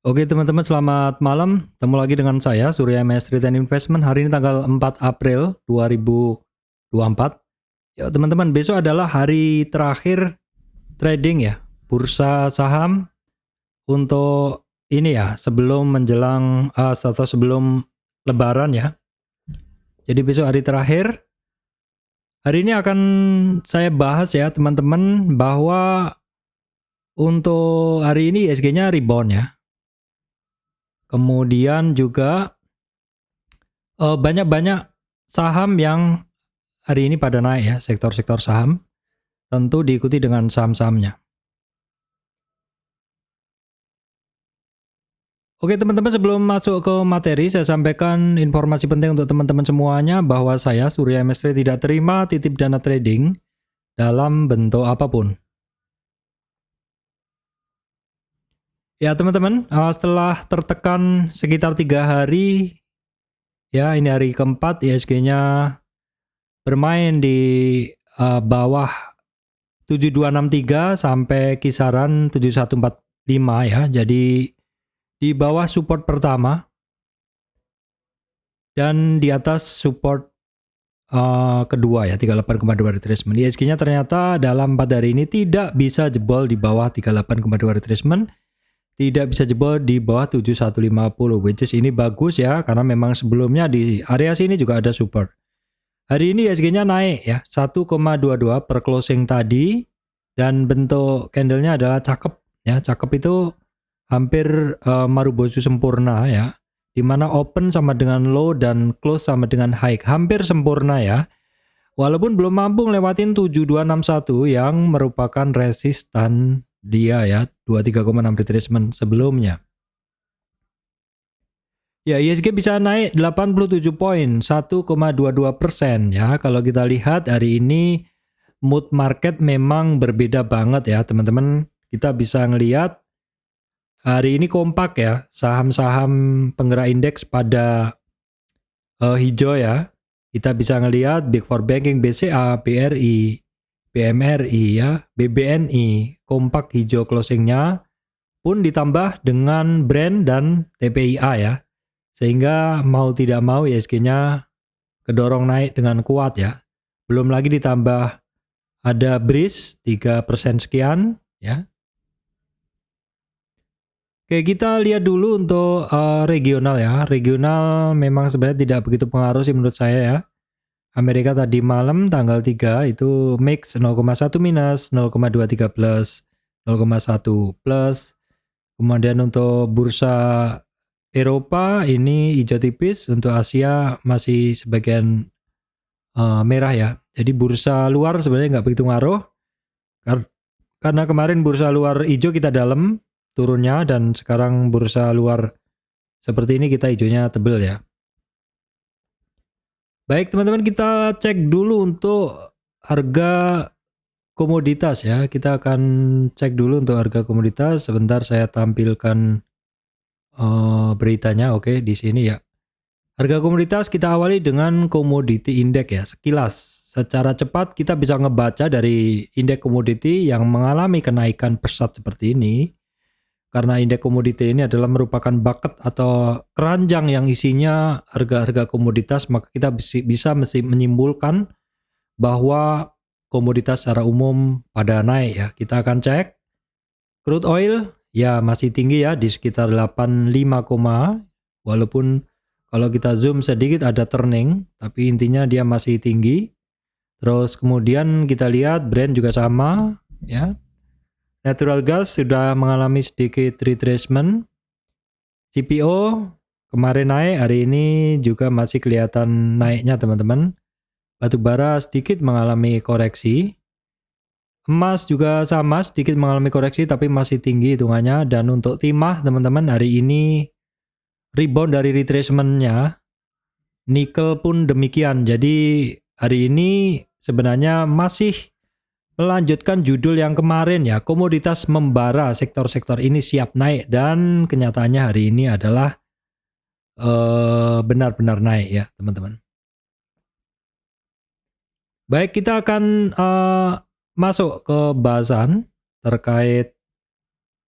Oke teman-teman, selamat malam. Ketemu lagi dengan saya Surya MS Trade and Investment. Hari ini tanggal 4 April 2024. Ya teman-teman, besok adalah hari terakhir trading ya, bursa saham untuk ini ya, sebelum menjelang atau sebelum lebaran ya. Jadi besok hari terakhir. Hari ini akan saya bahas ya teman-teman, bahwa untuk hari ini ISG-nya rebound ya. Kemudian juga banyak-banyak saham yang hari ini pada naik ya, sektor-sektor saham, tentu diikuti dengan saham-sahamnya. Oke teman-teman, sebelum masuk ke materi, saya sampaikan informasi penting untuk teman-teman semuanya, bahwa saya Surya MS Trade tidak terima titip dana trading dalam bentuk apapun. Ya teman-teman, setelah tertekan sekitar 3 hari, ya ini hari keempat, ISG-nya bermain di bawah 7263 sampai kisaran 7145 ya. Jadi di bawah support pertama dan di atas support kedua ya, 38,2 retracement. ISG-nya ternyata dalam 4 hari ini tidak bisa jebol di bawah 38,2 retracement, tidak bisa jebol di bawah 7150, which is ini bagus ya, karena memang sebelumnya di area sini juga ada support. Hari ini ISG-nya naik ya, 1,22 per closing tadi, dan bentuk candlenya adalah cakep ya. Cakep itu hampir Marubozu sempurna ya, dimana open sama dengan low dan close sama dengan high, hampir sempurna ya, walaupun belum mampu ngelewatin 7261 yang merupakan resistan dia ya, 23,6 retracement sebelumnya. Ya, ISG bisa naik 87 poin, 1,22% ya. Kalau kita lihat hari ini mood market memang berbeda banget ya teman-teman. Kita bisa ngelihat hari ini kompak ya, saham-saham penggerak indeks pada hijau ya. Kita bisa ngelihat Big Four Banking, BCA, BRI, BMRI ya, BBNI, kompak hijau closingnya, pun ditambah dengan brand dan TPIA ya. Sehingga mau tidak mau ISG-nya kedorong naik dengan kuat ya. Belum lagi ditambah ada Breeze 3% sekian ya. Oke, kita lihat dulu untuk regional ya. Regional memang sebenarnya tidak begitu pengaruh sih menurut saya ya. Amerika tadi malam tanggal 3 itu mix 0,1 minus, 0,23 plus, 0,1 plus. Kemudian untuk bursa Eropa ini hijau tipis, untuk Asia masih sebagian merah ya. Jadi bursa luar sebenarnya nggak begitu ngaruh, karena kemarin bursa luar hijau kita dalam turunnya, dan sekarang bursa luar seperti ini kita hijaunya tebel ya. Baik teman-teman, kita cek dulu untuk harga komoditas ya. Kita akan cek dulu untuk harga komoditas. Sebentar saya tampilkan beritanya. Oke, di sini ya. Harga komoditas kita awali dengan komoditi indeks ya. Sekilas secara cepat kita bisa ngebaca dari indeks komoditi yang mengalami kenaikan pesat seperti ini. Karena indeks komoditi ini adalah merupakan bucket atau keranjang yang isinya harga-harga komoditas, maka kita bisa menyimpulkan bahwa komoditas secara umum pada naik ya. Kita akan cek crude oil ya, masih tinggi ya di sekitar 85, walaupun kalau kita zoom sedikit ada turning, tapi intinya dia masih tinggi. Terus kemudian kita lihat Brent juga sama ya. Natural gas sudah mengalami sedikit retracement. CPO kemarin naik, hari ini juga masih kelihatan naiknya teman-teman. Batubara sedikit mengalami koreksi. Emas juga sama, sedikit mengalami koreksi tapi masih tinggi hitungannya. Dan untuk timah teman-teman, hari ini rebound dari retracement-nya. Nikel pun demikian. Jadi hari ini sebenarnya masih melanjutkan judul yang kemarin ya, komoditas membara, sektor-sektor ini siap naik, dan kenyataannya hari ini adalah benar-benar naik ya teman-teman. Baik, kita akan masuk ke bahasan terkait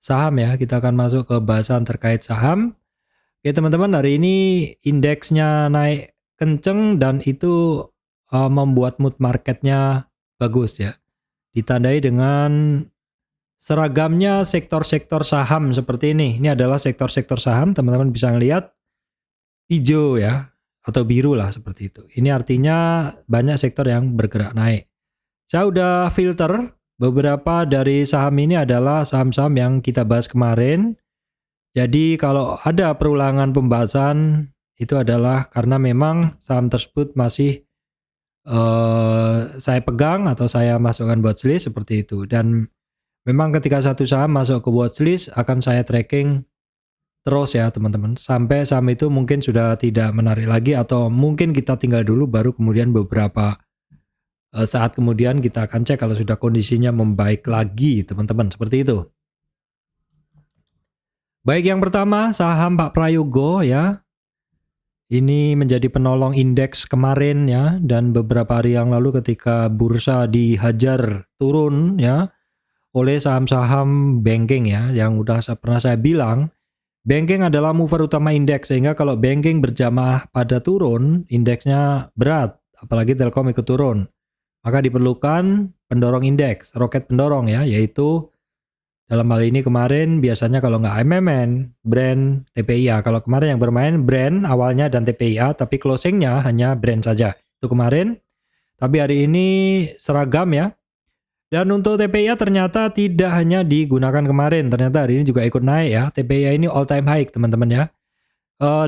saham ya. Kita akan masuk ke bahasan terkait saham. Oke teman-teman, hari ini indeksnya naik kenceng dan itu membuat mood marketnya bagus ya. Ditandai dengan seragamnya sektor-sektor saham seperti ini. Ini adalah sektor-sektor saham, teman-teman bisa ngelihat hijau ya, atau biru lah seperti itu. Ini artinya banyak sektor yang bergerak naik. Saya udah filter beberapa dari saham ini adalah saham-saham yang kita bahas kemarin. Jadi kalau ada perulangan pembahasan itu adalah karena memang saham tersebut masih saya pegang atau saya masukkan watchlist seperti itu. Dan memang ketika satu saham masuk ke watchlist akan saya tracking terus ya teman-teman. Sampai saham itu mungkin sudah tidak menarik lagi atau mungkin kita tinggal dulu baru kemudian beberapa saat kemudian kita akan cek kalau sudah kondisinya membaik lagi teman-teman. Seperti itu. Baik, yang pertama saham Pak Prayogo ya. Ini menjadi penolong indeks kemarin ya, dan beberapa hari yang lalu ketika bursa dihajar turun ya oleh saham-saham banking ya, yang udah pernah saya bilang banking adalah mover utama indeks, sehingga kalau banking berjamaah pada turun indeksnya berat, apalagi Telkom ikut turun, maka diperlukan pendorong indeks, roket pendorong ya, yaitu dalam hal ini kemarin biasanya kalau nggak MMN, brand, TPIA. Kalau kemarin yang bermain brand awalnya dan TPIA, tapi closingnya hanya brand saja. Itu kemarin. Tapi hari ini seragam ya. Dan untuk TPIA ternyata tidak hanya digunakan kemarin. Ternyata hari ini juga ikut naik ya. TPIA ini all time high teman-teman ya.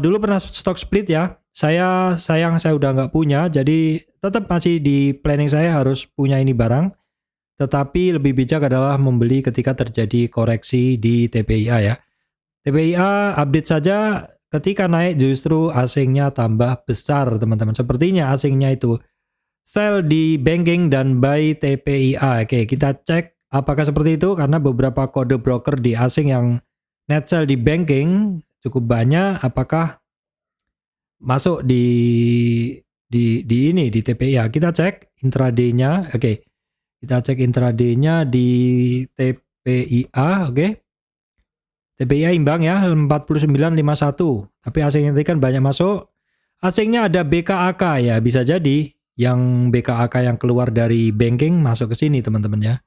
Dulu pernah stock split ya. Saya udah nggak punya. Jadi tetap masih di planning saya harus punya ini barang. Tetapi lebih bijak adalah membeli ketika terjadi koreksi di TPIA ya. TPIA update saja ketika naik justru asingnya tambah besar teman-teman. Sepertinya asingnya itu sell di banking dan buy TPIA. Oke, kita cek apakah seperti itu karena beberapa kode broker di asing yang net sell di banking cukup banyak. Apakah masuk di ini di TPIA? Kita cek intraday-nya. Oke. Kita cek intraday-nya di TPIA, oke. TPIA imbang ya, 49.51. Tapi asingnya tadi kan banyak masuk. Asingnya ada BKAK ya, bisa jadi yang BKAK yang keluar dari banking masuk ke sini teman-teman ya.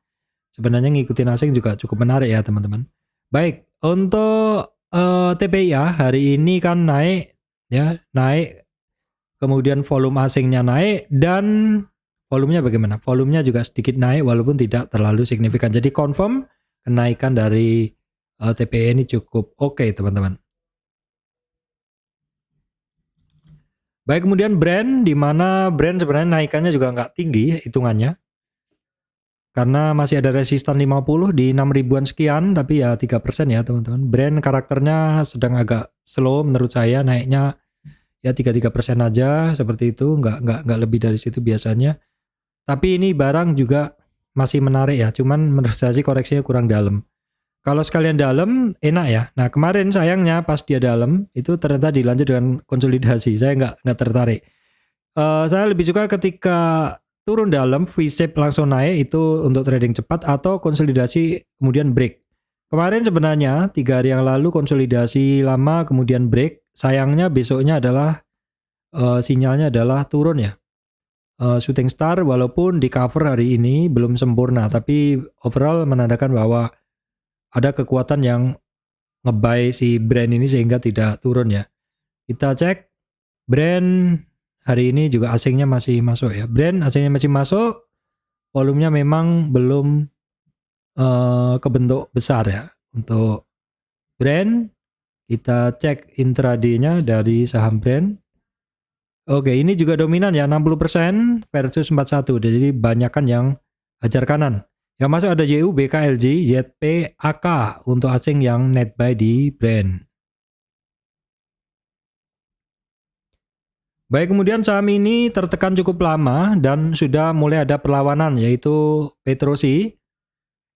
Sebenarnya ngikutin asing juga cukup menarik ya teman-teman. Baik, untuk TPIA hari ini kan naik ya, naik. Kemudian volume asingnya naik dan volumenya bagaimana? Volumenya juga sedikit naik walaupun tidak terlalu signifikan. Jadi confirm kenaikan dari TPIA ini cukup oke teman-teman. Baik, kemudian brand, di mana brand sebenarnya naikannya juga nggak tinggi hitungannya. Karena masih ada resistan 50 di 6.000-an sekian, tapi ya 3% ya teman-teman. Brand karakternya sedang agak slow menurut saya, naiknya ya 33% aja seperti itu, nggak lebih dari situ biasanya. Tapi ini barang juga masih menarik ya, cuman menurut saya sih koreksinya kurang dalam. Kalau sekalian dalam enak ya. Nah kemarin sayangnya pas dia dalam itu ternyata dilanjut dengan konsolidasi. Saya nggak tertarik. Saya lebih suka ketika turun dalam V-shape langsung naik itu untuk trading cepat atau konsolidasi kemudian break. Kemarin sebenarnya 3 hari yang lalu konsolidasi lama kemudian break. Sayangnya besoknya adalah sinyalnya adalah turun ya. Shooting star walaupun di cover hari ini belum sempurna, tapi overall menandakan bahwa ada kekuatan yang nge-buy si brand ini sehingga tidak turun ya. Kita cek brand hari ini juga asingnya masih masuk ya. Brand asingnya masih masuk, volumenya memang belum kebentuk besar ya. Untuk brand kita cek intraday-nya dari saham brand. Oke, ini juga dominan ya, 60% versus 41. Jadi banyakan yang hajar kanan. Yang masuk ada JU, BKLJ, ZP, AK untuk asing yang net buy di brand. Baik, kemudian saham ini tertekan cukup lama dan sudah mulai ada perlawanan yaitu Petrosi.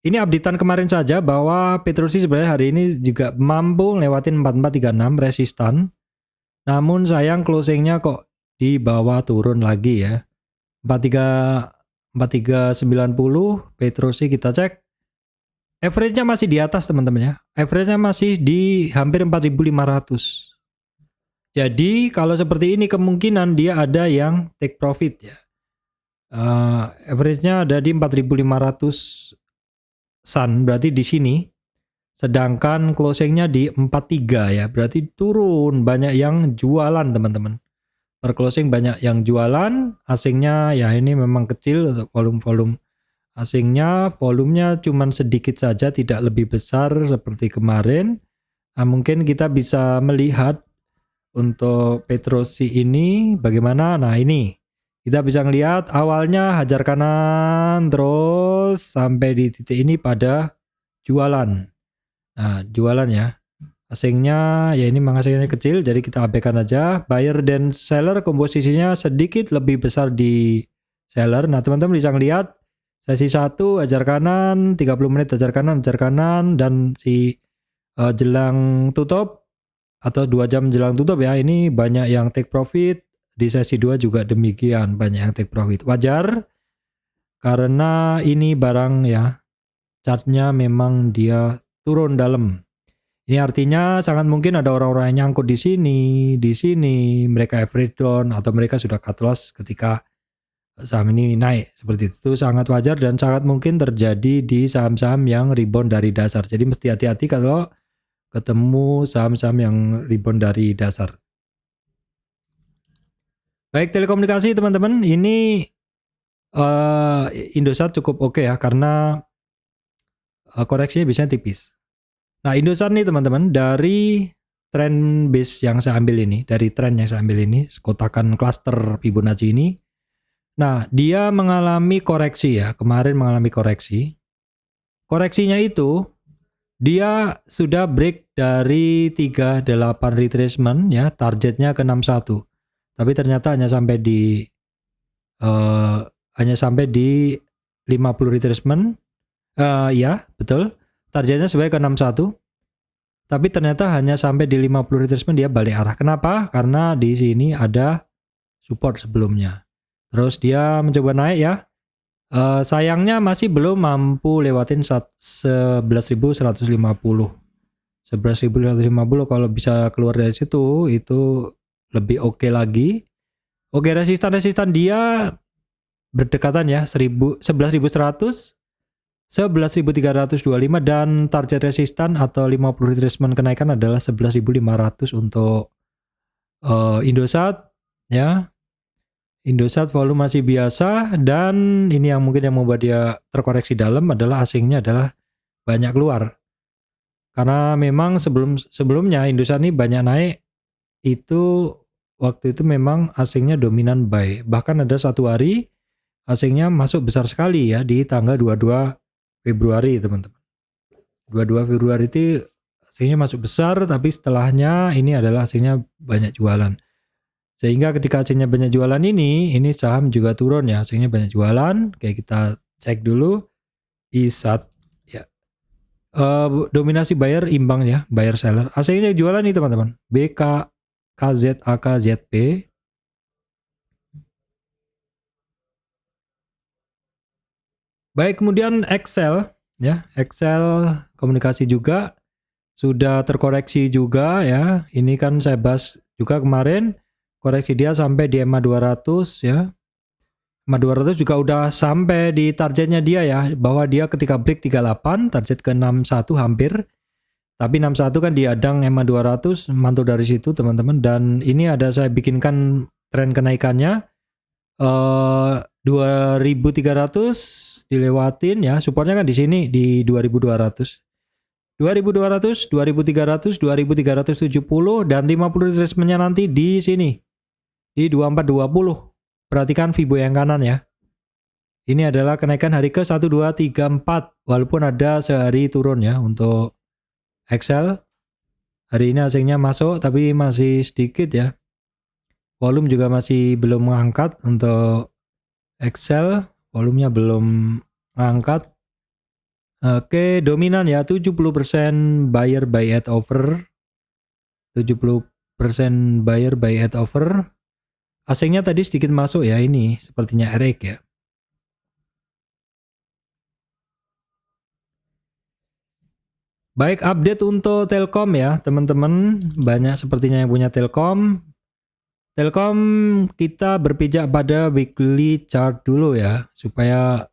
Ini updatean kemarin saja bahwa Petrosi sebenarnya hari ini juga mampu lewatin 4436 resistan. Namun sayang closingnya kok di bawah turun lagi ya. 4390 Petrosi kita cek. Average-nya masih di atas teman-teman ya. Average-nya masih di hampir 4.500. Jadi kalau seperti ini kemungkinan dia ada yang take profit ya. Average-nya ada di 4.500 Sun, berarti di sini. Sedangkan closing-nya di 43 ya, berarti turun, banyak yang jualan teman-teman. Per closing banyak yang jualan, asingnya ya ini memang kecil untuk volume-volume asingnya, volumenya cuman sedikit saja, tidak lebih besar seperti kemarin. Nah, mungkin kita bisa melihat untuk Petrosi ini bagaimana. Nah, ini kita bisa ngelihat awalnya hajar kanan terus sampai di titik ini pada jualan. Nah, jualan ya. Asingnya ya ini memang asingnya kecil, jadi kita abaikan aja. Buyer dan seller komposisinya sedikit lebih besar di seller. Nah, teman-teman bisa ngelihat sesi 1 hajar kanan, 30 menit hajar kanan dan si jelang tutup atau 2 jam jelang tutup ya, ini banyak yang take profit. Di sesi 2 juga demikian, banyak yang take profit. Wajar karena ini barang ya, chartnya memang dia turun dalam. Ini artinya sangat mungkin ada orang-orang yang nyangkut di sini, mereka average down atau mereka sudah cut loss ketika saham ini naik. Seperti itu sangat wajar dan sangat mungkin terjadi di saham-saham yang rebound dari dasar. Jadi mesti hati-hati kalau ketemu saham-saham yang rebound dari dasar. Baik, telekomunikasi teman-teman, ini Indosat cukup oke ya karena koreksinya biasanya tipis. Nah, Indosat nih teman-teman, dari trend base yang saya ambil ini, dari trend yang saya ambil ini, kotakan cluster Fibonacci ini. Nah, dia mengalami koreksi ya, kemarin mengalami koreksi. Koreksinya itu dia sudah break dari 38 retracement ya, targetnya ke 61. Tapi ternyata hanya sampai di 50 retracement. Ya, betul. Targetnya sebagai ke 61. Tapi ternyata hanya sampai di 50 retracement dia balik arah. Kenapa? Karena di sini ada support sebelumnya. Terus dia mencoba naik ya. Sayangnya masih belum mampu lewatin 11.150. 11.150 kalau bisa keluar dari situ itu lebih oke lagi. Oke, resistan dia berdekatan ya, 11.100, 11.325 dan target resistan atau 50 retracement kenaikan adalah 11.500 untuk Indosat ya. Indosat volume masih biasa dan ini yang mungkin yang membuat dia terkoreksi dalam adalah asingnya adalah banyak keluar. Karena memang sebelumnya Indosat ini banyak naik, itu waktu itu memang asingnya dominan buy. Bahkan ada satu hari asingnya masuk besar sekali ya di tanggal 22 Februari teman-teman. 22 Februari itu asingnya masuk besar, tapi setelahnya ini adalah asingnya banyak jualan. Sehingga ketika asingnya banyak jualan ini saham juga turun ya, asingnya banyak jualan. Kayak kita cek dulu ISAT ya. Dominasi buyer imbang ya, buyer seller. Asingnya jualan nih teman-teman. BK, KZ, AK, ZP. Baik, kemudian Excel ya, Excel komunikasi juga sudah terkoreksi juga ya. Ini kan saya bahas juga kemarin, koreksi dia sampai di EMA 200 ya. EMA 200 juga udah sampai di targetnya dia ya, bahwa dia ketika break 38, target ke 61 hampir. Tapi 61 kan diadang EMA 200, mantul dari situ teman-teman. Dan ini ada saya bikinkan tren kenaikannya. 2.300 dilewatin ya, supportnya kan di sini di 2.200. 2.200, 2.300, 2.370 dan 50 retracement-nya nanti di sini di 2420. Perhatikan Fibo yang kanan ya. Ini adalah kenaikan hari ke 1 2 3 4 walaupun ada sehari turun ya untuk Excel. Hari ini asingnya masuk tapi masih sedikit ya. Volume juga masih belum mengangkat untuk Excel, volumenya belum mengangkat. Oke, dominan ya 70% buyer buy at over. 70% buyer buy at over. Asingnya tadi sedikit masuk ya, ini sepertinya RX ya. Baik, update untuk Telkom ya, teman-teman. Banyak sepertinya yang punya Telkom. Telkom kita berpijak pada weekly chart dulu ya, supaya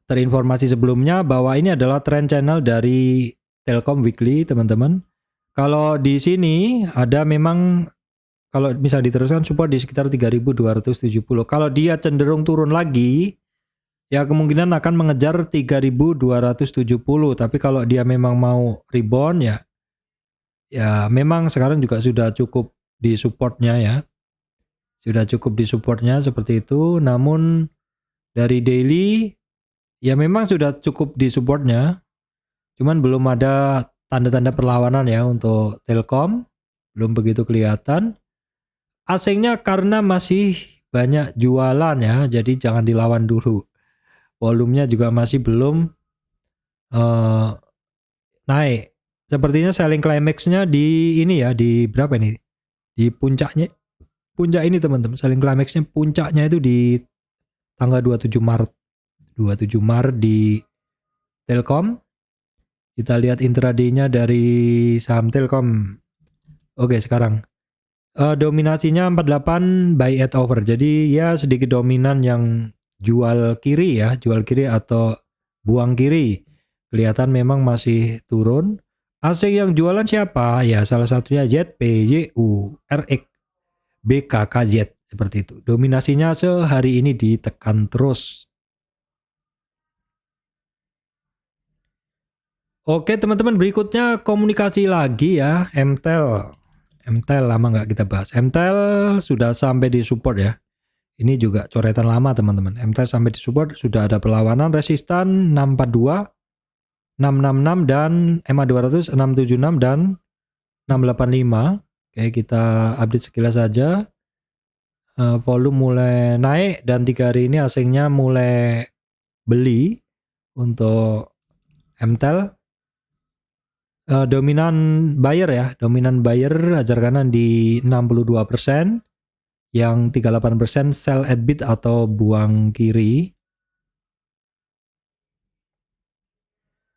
terinformasi sebelumnya bahwa ini adalah trend channel dari Telkom weekly, teman-teman. Kalau di sini ada memang kalau bisa diteruskan support di sekitar 3.270. Kalau dia cenderung turun lagi, ya kemungkinan akan mengejar 3.270. Tapi kalau dia memang mau rebound ya memang sekarang juga sudah cukup di supportnya ya. Sudah cukup di supportnya seperti itu. Namun dari daily ya memang sudah cukup di supportnya. Cuman belum ada tanda-tanda perlawanan ya untuk Telkom. Belum begitu kelihatan. Asingnya karena masih banyak jualan ya, jadi jangan dilawan dulu. Volumenya juga masih belum naik. Sepertinya selling climax-nya di ini ya, di berapa ini? Di puncaknya. Puncak ini teman-teman, selling climax-nya puncaknya itu di tanggal 27 Maret. 27 Maret di Telkom. Kita lihat intraday-nya dari saham Telkom. Oke, sekarang dominasinya 48 buy at over. Jadi ya sedikit dominan yang jual kiri ya, jual kiri atau buang kiri. Kelihatan memang masih turun. Asing yang jualan siapa? Ya salah satunya ZP, YU, RX, BK, KZ seperti itu. Dominasinya sehari ini ditekan terus. Oke teman-teman, berikutnya komunikasi lagi ya, MTEL. MTEL lama nggak kita bahas. MTEL sudah sampai di support ya. Ini juga coretan lama teman-teman. MTEL sampai di support, sudah ada perlawanan resistan 642, 666 dan MA200 676 dan 685. Oke, kita update sekilas saja. Volume mulai naik dan 3 hari ini asingnya mulai beli untuk MTEL. Dominan buyer ya, dominan buyer ajar kanan di 62%, yang 38% sell at bid atau buang kiri.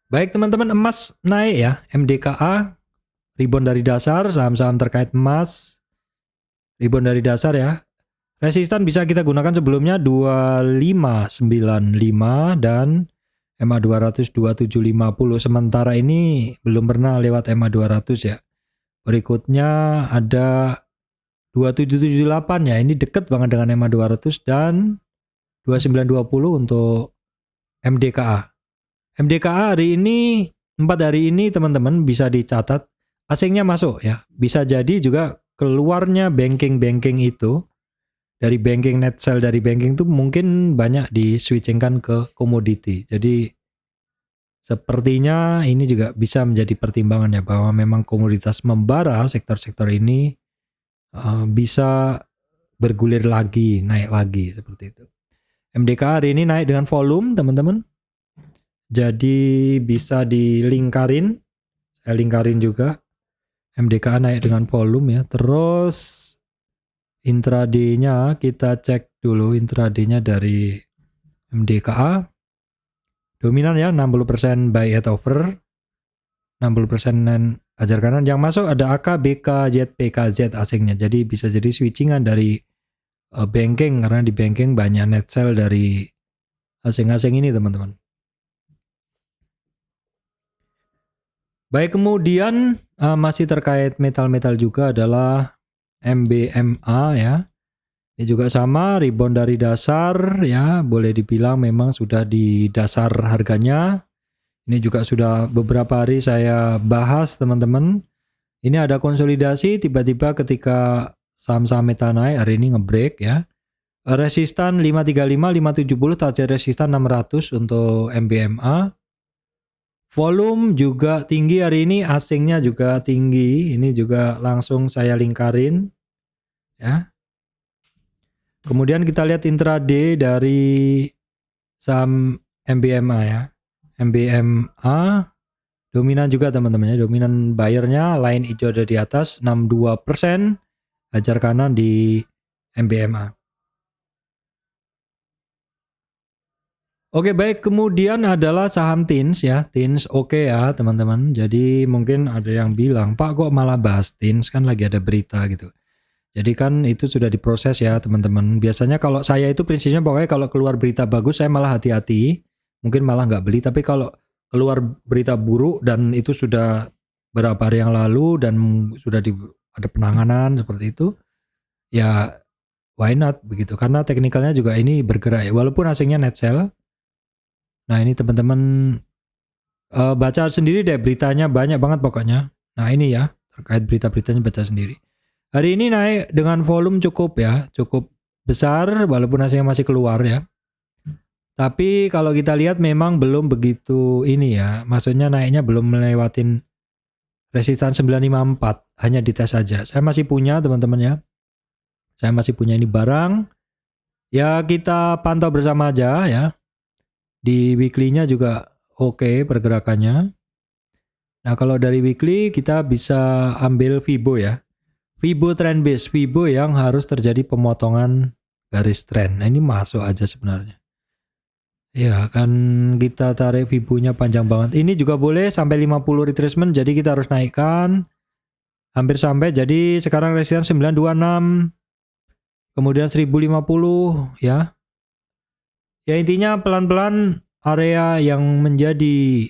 Baik teman-teman, emas naik ya, MDKA rebound dari dasar, saham-saham terkait emas rebound dari dasar ya. Resistan bisa kita gunakan sebelumnya 2595 dan MA200 2750. Sementara ini belum pernah lewat MA200 ya. Berikutnya ada 2778 ya, ini deket banget dengan MA200 dan 2920 untuk MDKA. MDKA hari ini 4 hari ini teman-teman bisa dicatat asingnya masuk ya. Bisa jadi juga keluarnya banking itu dari banking, net sell dari banking itu mungkin banyak di switchingkan ke komoditi. Jadi sepertinya ini juga bisa menjadi pertimbangan ya, bahwa memang komoditas membara sektor-sektor ini bisa bergulir lagi, naik lagi seperti itu. MDK hari ini naik dengan volume teman-teman. Jadi bisa dilingkarin. Saya lingkarin juga. MDK naik dengan volume ya. Terus intraday-nya kita cek dulu, intraday-nya dari MDKA. Dominan ya, 60% buy at over. 60% ajar kanan. Yang masuk ada AK, BK, ZP, KZ asingnya. Jadi bisa jadi switchingan dari banking, karena di banking banyak net sell dari asing-asing ini teman-teman. Baik, kemudian masih terkait metal-metal juga adalah MBMA ya. Ini juga sama, rebound dari dasar ya, boleh dibilang memang sudah di dasar harganya. Ini juga sudah beberapa hari saya bahas teman-teman. Ini ada konsolidasi tiba-tiba ketika saham-saham metal naik, hari ini ngebreak ya. Resistan 535, 570, target resistan 600 untuk MBMA. Volume juga tinggi hari ini, asingnya juga tinggi. Ini juga langsung saya lingkarin ya. Kemudian kita lihat intraday dari saham MBMA ya. MBMA dominan juga teman-teman ya. Dominan buyernya, line hijau ada di atas 62%, ajar kanan di MBMA. Oke, baik, kemudian adalah saham TINS ya. TINS oke ya teman-teman. Jadi mungkin ada yang bilang, "Pak, kok malah bahas TINS, kan lagi ada berita," gitu. Jadi kan itu sudah diproses ya teman-teman. Biasanya kalau saya itu prinsipnya pokoknya kalau keluar berita bagus saya malah hati-hati. Mungkin malah nggak beli, tapi kalau keluar berita buruk dan itu sudah beberapa hari yang lalu dan sudah ada penanganan seperti itu, ya why not begitu. Karena teknikalnya juga ini bergerak ya. Walaupun asingnya net sell. Nah, ini teman-teman baca sendiri deh beritanya, banyak banget pokoknya. Nah, ini ya terkait berita-beritanya baca sendiri. Hari ini naik dengan volume cukup ya, cukup besar walaupun hasilnya masih keluar ya. Tapi kalau kita lihat memang belum begitu ini ya, maksudnya naiknya belum melewatin resistan 954, hanya dites saja. Saya masih punya teman-teman ya. Saya masih punya ini barang. Ya kita pantau bersama aja ya. Di weekly-nya juga oke pergerakannya. Nah, kalau dari weekly kita bisa ambil Fibo ya. Fibo trend base, Fibo yang harus terjadi pemotongan garis trend. Nah, ini masuk aja sebenarnya. Ya, kan kita tarik Fibo-nya panjang banget. Ini juga boleh sampai 50 retracement, jadi kita harus naikkan. Hampir sampai, jadi sekarang resistance 926. Kemudian 1050 ya. Ya intinya pelan-pelan area yang menjadi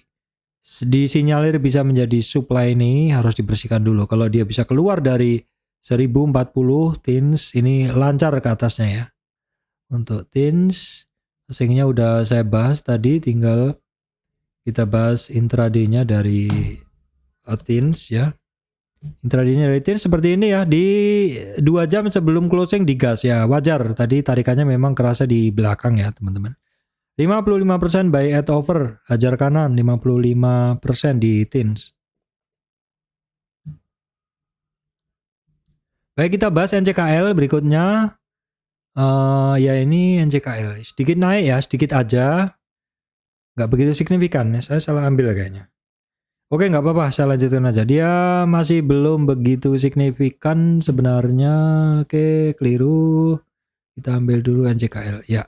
disinyalir bisa menjadi supply ini harus dibersihkan dulu. Kalau dia bisa keluar dari 1040 TINS ini lancar ke atasnya ya. Untuk TINS asingnya udah saya bahas tadi, tinggal kita bahas intraday-nya dari TINS ya. Intraday-nya dari TINS seperti ini ya, di 2 jam sebelum closing digas ya, wajar. Tadi tarikannya memang kerasa di belakang ya teman-teman. 55% buy at over, hajar kanan 55% di TINS. Baik, kita bahas NCKL berikutnya. Ya ini NCKL sedikit naik ya, sedikit aja, nggak begitu signifikan ya. Saya salah ambil kayaknya. Oke, nggak apa-apa, saya lanjutkan aja. Dia masih belum begitu signifikan sebenarnya. Oke, keliru. Kita ambil dulu NCKL ya.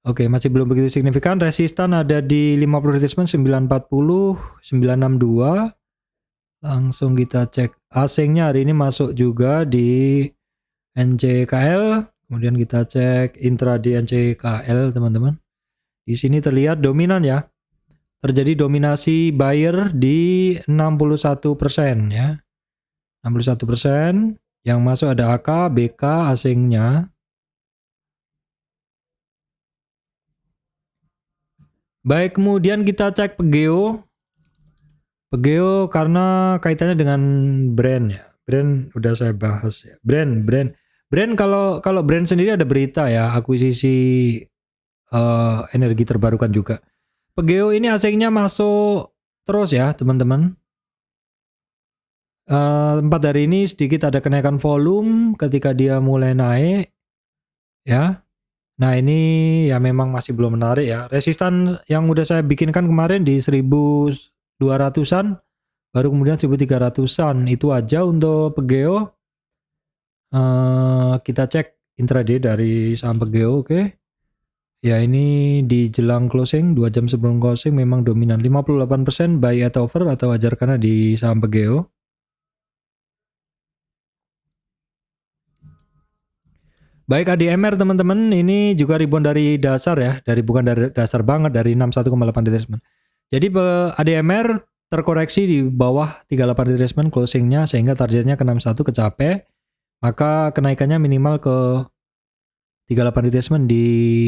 Oke, masih belum begitu signifikan. Resistan ada di 50 retracement 940, 962. Langsung kita cek asingnya hari ini masuk juga di NCKL. Kemudian kita cek intraday NCKL teman-teman. Di sini terlihat dominan ya. Terjadi dominasi buyer di 61% ya. 61%. Yang masuk ada AK, BK asingnya. Baik, kemudian kita cek Pegeo. Pegeo karena kaitannya dengan brand ya. Brand udah saya bahas ya. Brand kalau brand sendiri ada berita ya, akuisisi energi terbarukan juga. Pegeo ini asingnya masuk terus ya teman-teman. 4 hari ini sedikit ada kenaikan volume ketika dia mulai naik ya. Nah ini ya memang masih belum menarik ya. Resistan yang udah saya bikinkan kemarin di 1200-an, baru kemudian 1300-an, itu aja untuk Pegeo. Kita cek intraday dari saham Pegeo, oke. Ya ini di jelang closing, 2 jam sebelum closing memang dominan 58% buy at over atau wajar karena di saham Pegeo. Baik, ADMR teman-teman, ini juga rebound dari dasar ya, bukan dari dasar banget, dari 61,8 retracement. Jadi ADMR terkoreksi di bawah 38 retracement closingnya sehingga targetnya ke 61 kecapai, maka kenaikannya minimal ke 38 retracement di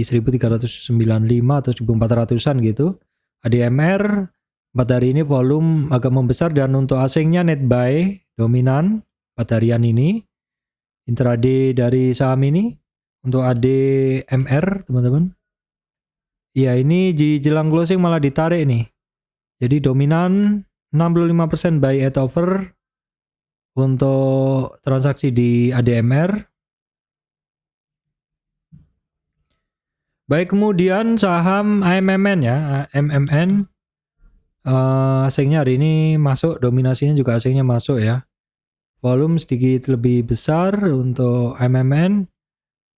1395 atau 1400-an gitu. ADMR 4 hari ini volume agak membesar dan untuk asingnya net buy dominan 4 harian ini. Intraday dari saham ini untuk ADMR teman-teman. Ya ini di jelang closing malah ditarik nih. Jadi dominan 65% buy at over untuk transaksi di ADMR. Baik, kemudian saham AMMN ya, AMMN asingnya hari ini masuk, dominasinya juga asingnya masuk ya. Volume sedikit lebih besar untuk AMMN.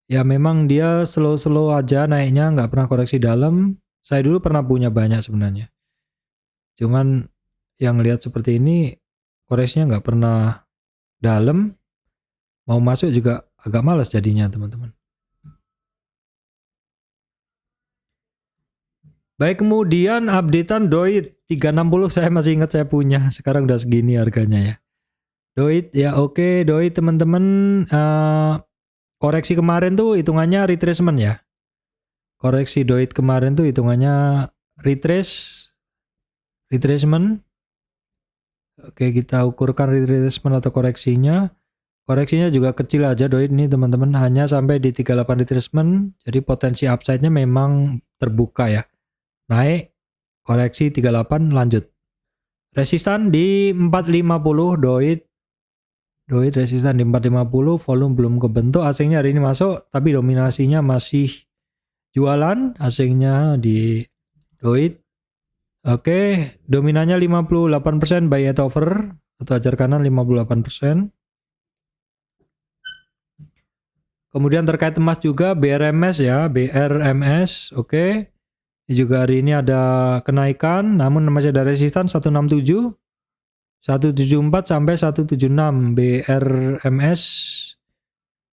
Ya memang dia slow-slow aja naiknya, nggak pernah koreksi dalam. Saya dulu pernah punya banyak sebenarnya. Cuman yang lihat seperti ini koreksinya nggak pernah dalam, mau masuk juga agak malas jadinya teman-teman. Baik, kemudian updatean Doit 360 saya masih ingat saya punya, sekarang udah segini harganya ya. Doit ya oke, Doit teman-teman, koreksi kemarin tuh hitungannya retracement ya. Koreksi Doit kemarin tuh hitungannya retracement. Oke, kita ukurkan retracement atau koreksinya. Koreksinya juga kecil aja Doit ini teman-teman, hanya sampai di 38 retracement. Jadi potensi upside-nya memang terbuka ya. Naik, koreksi 38 lanjut. Resistan di 450 Doit resistan di 450, volume belum kebentuk, asingnya hari ini masuk tapi dominasinya masih jualan asingnya di Doit. Oke, dominannya 58% buy at over atau ajar kanan 58%. Kemudian terkait emas juga BRMS ya, BRMS. Oke. Ini juga hari ini ada kenaikan namun masih ada resistan 167, 174 sampai 176 BRMS.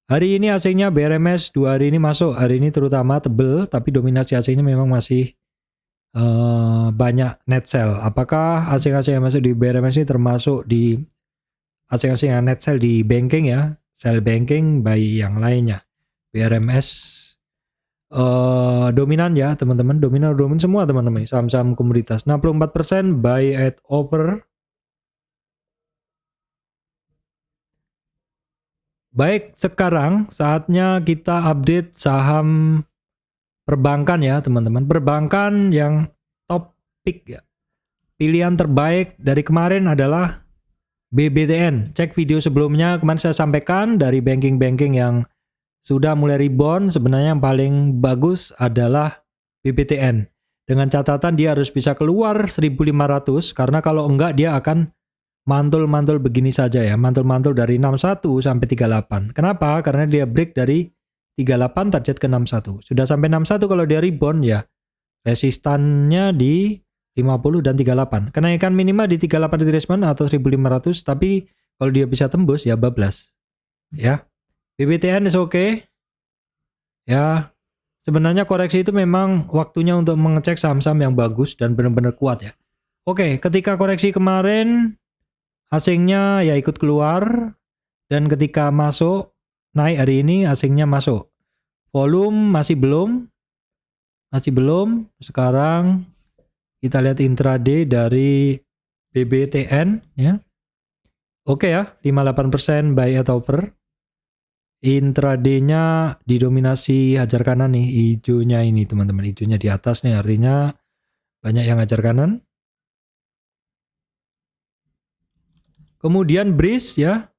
Hari ini asingnya BRMS 2 hari ini masuk, hari ini terutama tebel tapi dominasi asingnya memang masih banyak net sell. Apakah asing-asing yang masuk di BRMS ini termasuk di asing-asing yang net sell di banking ya, sell banking by yang lainnya. BRMS dominan ya teman-teman, dominan semua teman-teman, saham-saham komoditas 64% buy at over. Baik, sekarang saatnya kita update saham perbankan ya teman-teman. Perbankan yang top pick ya. Pilihan terbaik dari kemarin adalah BBTN. Cek video sebelumnya, kemarin saya sampaikan dari banking-banking yang sudah mulai rebound, sebenarnya yang paling bagus adalah BBTN. Dengan catatan dia harus bisa keluar 1500, karena kalau enggak dia akan mantul-mantul begini saja ya. Mantul-mantul dari 61 sampai 38. Kenapa? Karena dia break dari 38 target ke 61. Sudah sampai 61 kalau dia rebound ya. Resistannya di 50 dan 38. Kenaikan minimal di 38 retracement atau 1500, tapi kalau dia bisa tembus ya bablas. Ya. BBTN is okay. Ya. Sebenarnya koreksi itu memang waktunya untuk mengecek saham-saham yang bagus dan benar-benar kuat ya. Oke, ketika koreksi kemarin asingnya ya ikut keluar, dan ketika masuk naik hari ini asingnya masuk. Volume masih belum. Sekarang kita lihat intraday dari BBTN ya. Oke ya, 58% buy at over. Intraday-nya didominasi hajar kanan nih, hijaunya ini teman-teman, hijaunya di atas nih, artinya banyak yang hajar kanan. Kemudian Breeze ya,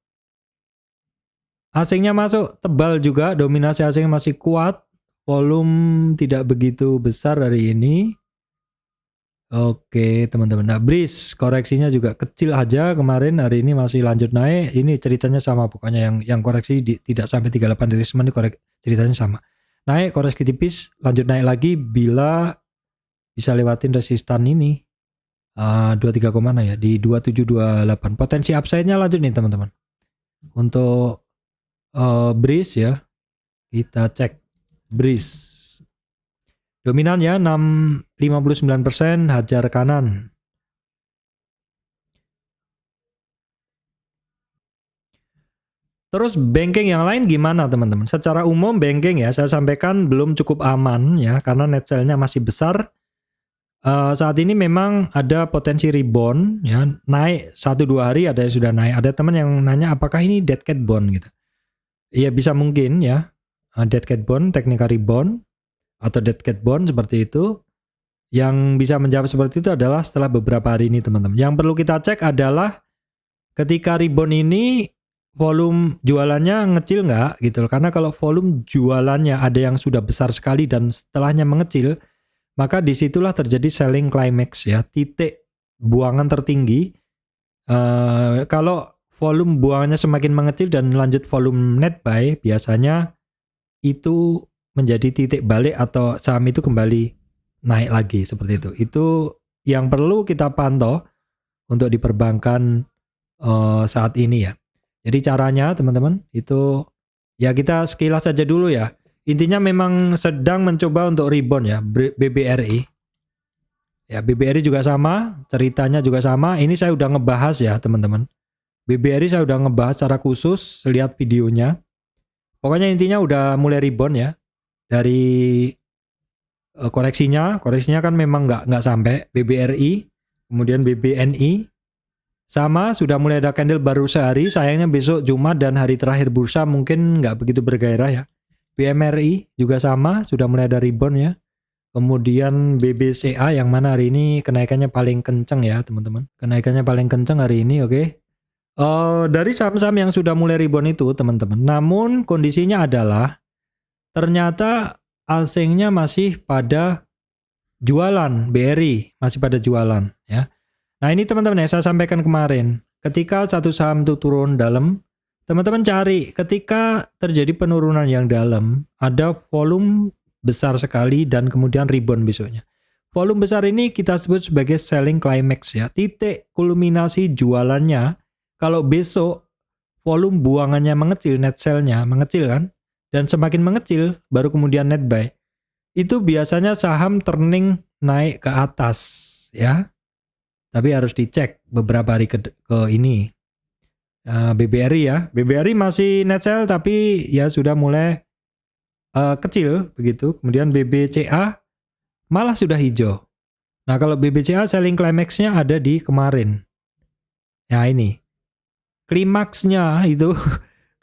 asingnya masuk tebal juga, dominasi asing masih kuat, volume tidak begitu besar hari ini. Oke teman-teman, nah Breeze koreksinya juga kecil aja kemarin, hari ini masih lanjut naik. Ini ceritanya sama pokoknya, yang koreksi tidak sampai 38 retracement ceritanya sama. Naik, koreksi tipis, lanjut naik lagi bila bisa lewatin resistan ini 23 ya, di 2728. Potensi upside-nya lanjut nih teman-teman. Untuk Breeze ya, kita cek Breeze. Dominan ya 59%, hajar kanan. Terus banking yang lain gimana teman-teman? Secara umum banking ya saya sampaikan belum cukup aman ya, karena net sell-nya masih besar. Saat ini memang ada potensi rebound ya, naik 1-2 hari ada yang sudah naik. Ada teman yang nanya apakah ini dead cat bond gitu. Iya bisa mungkin ya, dead cat bond, technical rebound atau dead cat bond seperti itu. Yang bisa menjawab seperti itu adalah setelah beberapa hari ini teman-teman. Yang perlu kita cek adalah ketika rebound ini volume jualannya ngecil nggak gitu. Karena kalau volume jualannya ada yang sudah besar sekali dan setelahnya mengecil, maka disitulah terjadi selling climax ya, titik buangan tertinggi. Kalau volume buangannya semakin mengecil dan lanjut volume net buy, biasanya itu menjadi titik balik atau saham itu kembali naik lagi seperti itu. Itu yang perlu kita pantau untuk di perbankan saat ini ya. Jadi caranya teman-teman itu ya kita sekilas saja dulu ya. Intinya memang sedang mencoba untuk rebound ya BBRI. Ya BBRI juga sama, ceritanya juga sama. Ini saya udah ngebahas ya teman-teman. BBRI saya udah ngebahas secara khusus, lihat videonya. Pokoknya intinya udah mulai rebound ya. Dari koreksinya kan memang nggak sampai BBRI, kemudian BBNI sama sudah mulai ada candle baru sehari. Sayangnya besok Jumat dan hari terakhir bursa mungkin nggak begitu bergairah ya. BMRI juga sama sudah mulai ada rebound ya. Kemudian BBCA yang mana hari ini kenaikannya paling kenceng ya teman-teman. Kenaikannya paling kenceng hari ini, oke. Dari saham-saham yang sudah mulai rebound itu teman-teman. Namun kondisinya adalah ternyata asingnya masih pada jualan, BRI masih pada jualan ya. Nah ini teman-teman ya saya sampaikan kemarin. Ketika satu saham itu turun dalam, teman-teman cari ketika terjadi penurunan yang dalam, ada volume besar sekali dan kemudian rebound besoknya. Volume besar ini kita sebut sebagai selling climax ya. Titik kulminasi jualannya kalau besok volume buangannya mengecil, net sell-nya mengecil kan, dan semakin mengecil baru kemudian net buy. Itu biasanya saham turning naik ke atas ya. Tapi harus dicek beberapa hari ke ini. BBRI ya. BBRI masih net sell tapi ya sudah mulai kecil begitu. Kemudian BBCA malah sudah hijau. Nah kalau BBCA selling climax-nya ada di kemarin. Ya ini. Klimaksnya itu,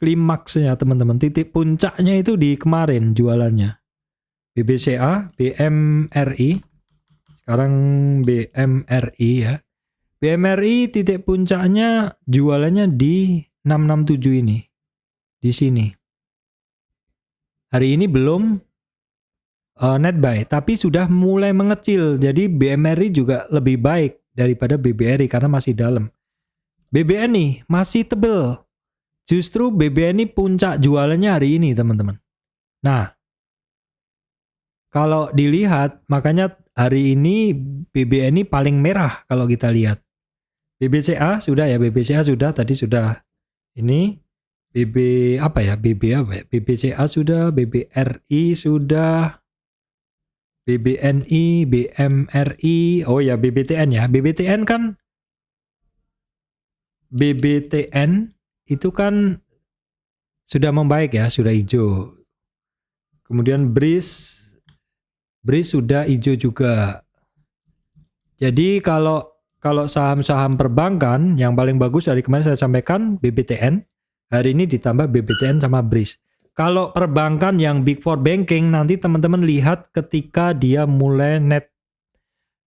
klimaksnya teman-teman. Titik puncaknya itu di kemarin jualannya. BBCA, BMRI. Sekarang BMRI ya. BMRI titik puncaknya jualannya di 667 ini. Di sini. Hari ini belum net buy, tapi sudah mulai mengecil. Jadi BMRI juga lebih baik daripada BBRI karena masih dalam. BBNI masih tebel. Justru BBNI puncak jualannya hari ini teman-teman. Nah, kalau dilihat makanya hari ini BBNI paling merah kalau kita lihat. BBCA sudah ya, BBCA sudah tadi sudah ini. BBCA sudah, BBRI sudah, BBNI, BMRI, oh ya BBTN ya. BBTN itu kan sudah membaik ya, sudah hijau. Kemudian BRIS sudah hijau juga. Jadi kalau saham-saham perbankan yang paling bagus dari kemarin saya sampaikan BBTN, hari ini ditambah BBTN sama BRIS. Kalau perbankan yang Big Four banking nanti teman-teman lihat ketika dia mulai net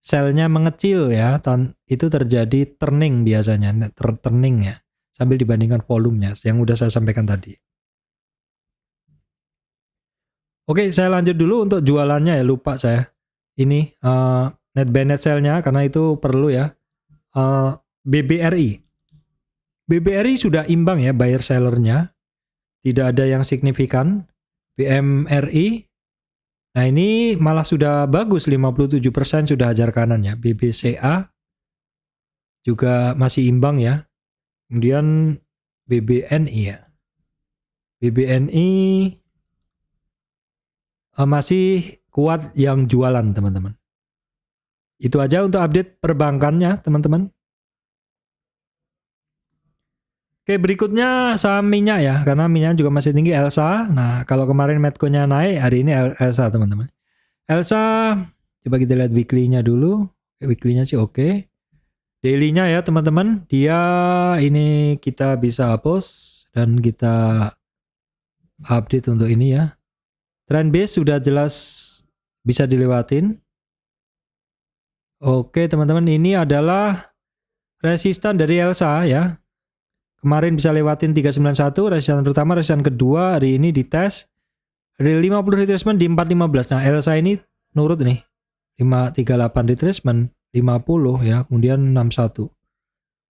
sell-nya mengecil ya, itu terjadi turning biasanya, net turning ya, sambil dibandingkan volumenya yang udah saya sampaikan tadi. Oke, saya lanjut dulu untuk jualannya ya, lupa saya. Ini net buy net sell-nya karena itu perlu ya. BBRI sudah imbang ya buyer sellernya, tidak ada yang signifikan. BMRI, nah ini malah sudah bagus 57% sudah hajar kanan ya. BBCA juga masih imbang ya. Kemudian BBNI ya. BBNI masih kuat yang jualan teman-teman. Itu aja untuk update perbankannya teman-teman. Oke, berikutnya saham minyak ya, karena minyak juga masih tinggi, Elsa. Nah, kalau kemarin Medco-nya naik, hari ini Elsa teman-teman. Elsa, coba kita lihat weekly-nya dulu. Weekly-nya sih oke. Daily-nya ya teman-teman, dia ini kita bisa hapus dan kita update untuk ini ya. Trend base sudah jelas bisa dilewatin. Oke teman-teman, ini adalah resistan dari Elsa ya. Kemarin bisa lewatin 391, resistan pertama, resistan kedua, hari ini dites. Dari 50 retracement di 415. Nah, Elsa ini nurut nih. 538 retracement, 50 ya, kemudian 61.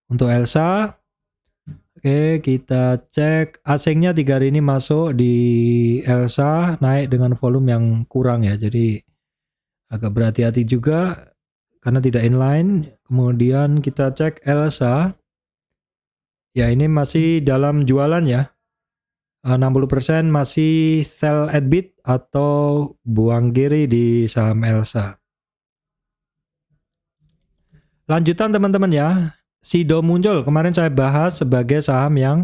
Untuk Elsa, Oke, kita cek asingnya 3 hari ini masuk di Elsa naik dengan volume yang kurang ya. Jadi agak berhati-hati juga karena tidak inline. Kemudian kita cek Elsa. Ya, ini masih dalam jualan ya. 60% masih sell at bid atau buang kiri di saham Elsa. Lanjutan teman-teman ya. Sido muncul, kemarin saya bahas sebagai saham yang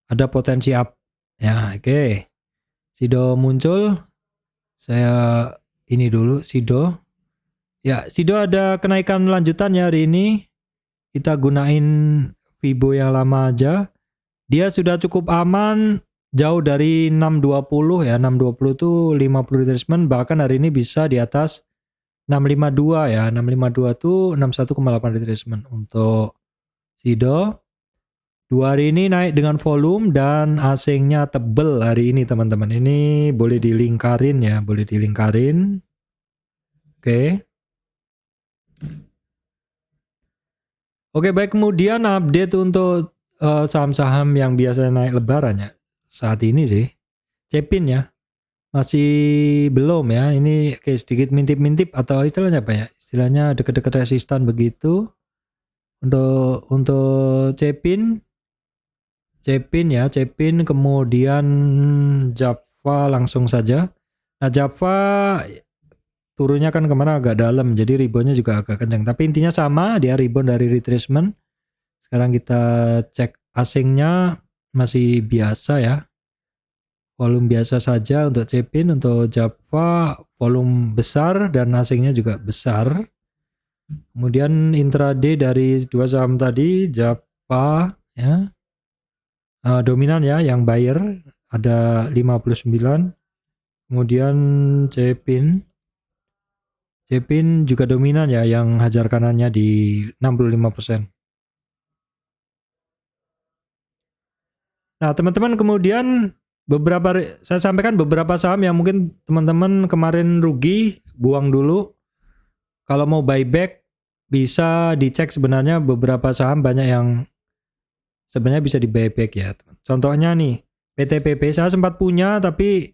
ada potensi up. Ya, oke. Sido muncul. Saya ini dulu Sido. Ya, Sido ada kenaikan lanjutan ya hari ini. Kita gunain Fibo yang lama aja. Dia sudah cukup aman jauh dari 620 ya. 620 itu 50 retracement, bahkan hari ini bisa di atas 652 ya. 652 itu 61,8 retracement untuk Sido. 2 hari ini naik dengan volume dan asingnya tebel hari ini teman-teman. Ini boleh dilingkarin ya, boleh dilingkarin. Oke. Oke, baik, kemudian update untuk saham-saham yang biasanya naik lebaran ya. Saat ini sih Cepin ya. Masih belum ya. Ini kayak sedikit mintip-mintip atau istilahnya apa ya? Istilahnya dekat-dekat resistan begitu. Untuk Cepin ya, Cepin, kemudian Java langsung saja. Nah, Java turunnya kan kemana agak dalam, jadi reboundnya juga agak kencang. Tapi intinya sama, dia rebound dari retracement. Sekarang kita cek asingnya masih biasa ya. Volume biasa saja untuk Cepin, untuk Java volume besar dan asingnya juga besar. Kemudian intraday dari dua saham tadi, Java ya. Dominan ya, yang buyer ada 59. Kemudian Cepin juga dominan ya, yang hajar kanannya di 65%. Nah, teman-teman, kemudian saya sampaikan beberapa saham yang mungkin teman-teman kemarin rugi, buang dulu. Kalau mau buyback bisa dicek, sebenarnya beberapa saham banyak yang sebenarnya bisa di buyback ya. Contohnya nih, PTPP saya sempat punya tapi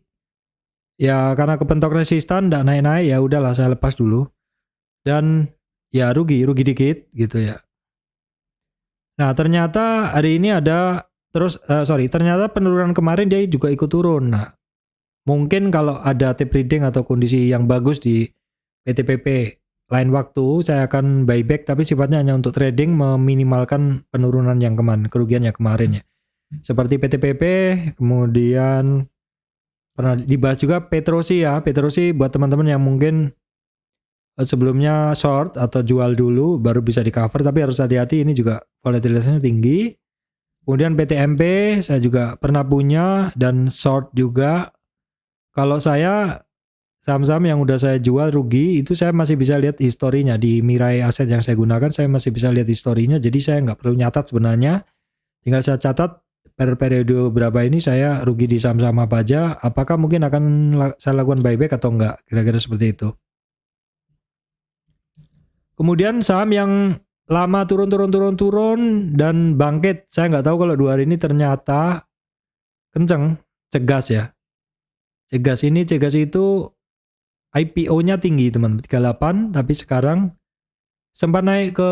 ya karena kepentok resistan enggak naik-naik, ya udahlah saya lepas dulu. Dan ya rugi dikit gitu ya. Nah, ternyata hari ini ada ternyata penurunan kemarin dia juga ikut turun. Nah, mungkin kalau ada tape reading atau kondisi yang bagus di PTPP lain waktu saya akan buyback, tapi sifatnya hanya untuk trading, meminimalkan penurunan yang kerugian yang kemarin ya. Seperti PTPP, kemudian pernah dibahas juga Petrosi ya. Petrosi buat teman-teman yang mungkin sebelumnya short atau jual dulu baru bisa di cover, tapi harus hati-hati, ini juga volatilitasnya tinggi. Kemudian PTMP saya juga pernah punya dan short juga. Kalau saya saham-saham yang udah saya jual rugi itu saya masih bisa lihat historinya di Mirai Aset yang saya gunakan, saya masih bisa lihat historinya, jadi saya nggak perlu nyatat sebenarnya, tinggal saya catat per periode berapa ini saya rugi di saham-saham apa aja, apakah mungkin akan saya lakukan buyback atau enggak, kira-kira seperti itu. Kemudian saham yang lama turun dan bangkit, saya nggak tahu kalau 2 hari ini ternyata kenceng. Cegas ya. Cegas itu IPO-nya tinggi teman, 38, tapi sekarang sempat naik ke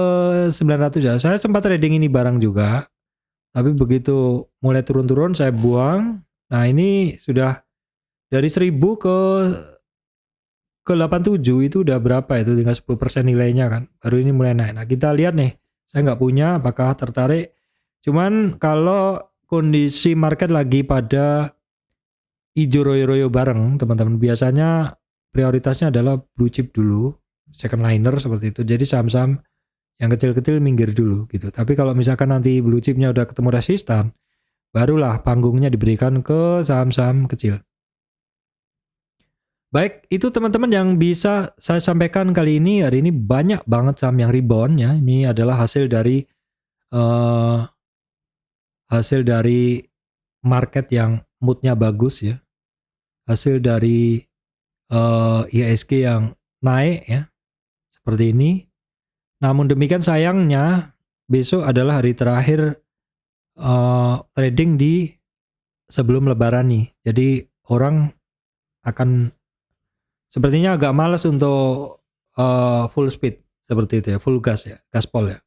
900 ya. Saya sempat trading ini barang juga, tapi begitu mulai turun saya buang. Nah, ini sudah dari 1000 ke 87 itu udah berapa itu, tinggal 10% nilainya kan, baru ini mulai naik. Nah, kita lihat nih, saya nggak punya, apakah tertarik. Cuman kalau kondisi market lagi pada hijau royo-royo bareng teman-teman, biasanya prioritasnya adalah blue chip dulu, second liner seperti itu. Jadi saham-saham yang kecil-kecil minggir dulu gitu. Tapi kalau misalkan nanti blue chipnya udah ketemu resistan, barulah panggungnya diberikan ke saham-saham kecil. Baik, itu teman-teman yang bisa saya sampaikan kali ini. Hari ini banyak banget saham yang rebound ya. Ini adalah hasil dari market yang moodnya bagus ya. Hasil dari IHSG yang naik ya. Seperti ini. Namun demikian sayangnya besok adalah hari terakhir trading di sebelum lebaran nih. Jadi orang akan sepertinya agak malas untuk full speed seperti itu ya, full gas ya, gaspol ya.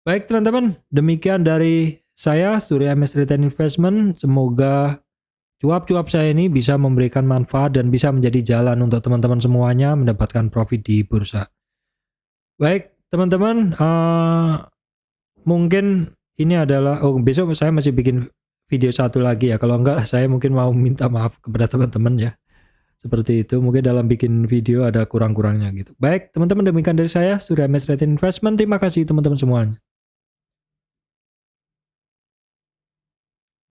Baik teman-teman, demikian dari saya Surya MS Return Investment. Semoga cuap-cuap saya ini bisa memberikan manfaat dan bisa menjadi jalan untuk teman-teman semuanya mendapatkan profit di bursa. Baik teman-teman, mungkin ini adalah besok saya masih bikin video satu lagi ya. Kalau enggak saya mungkin mau minta maaf kepada teman-teman ya. Seperti itu, mungkin dalam bikin video ada kurang-kurangnya gitu. Baik teman-teman, demikian dari saya Surya MS Return Investment. Terima kasih teman-teman semuanya.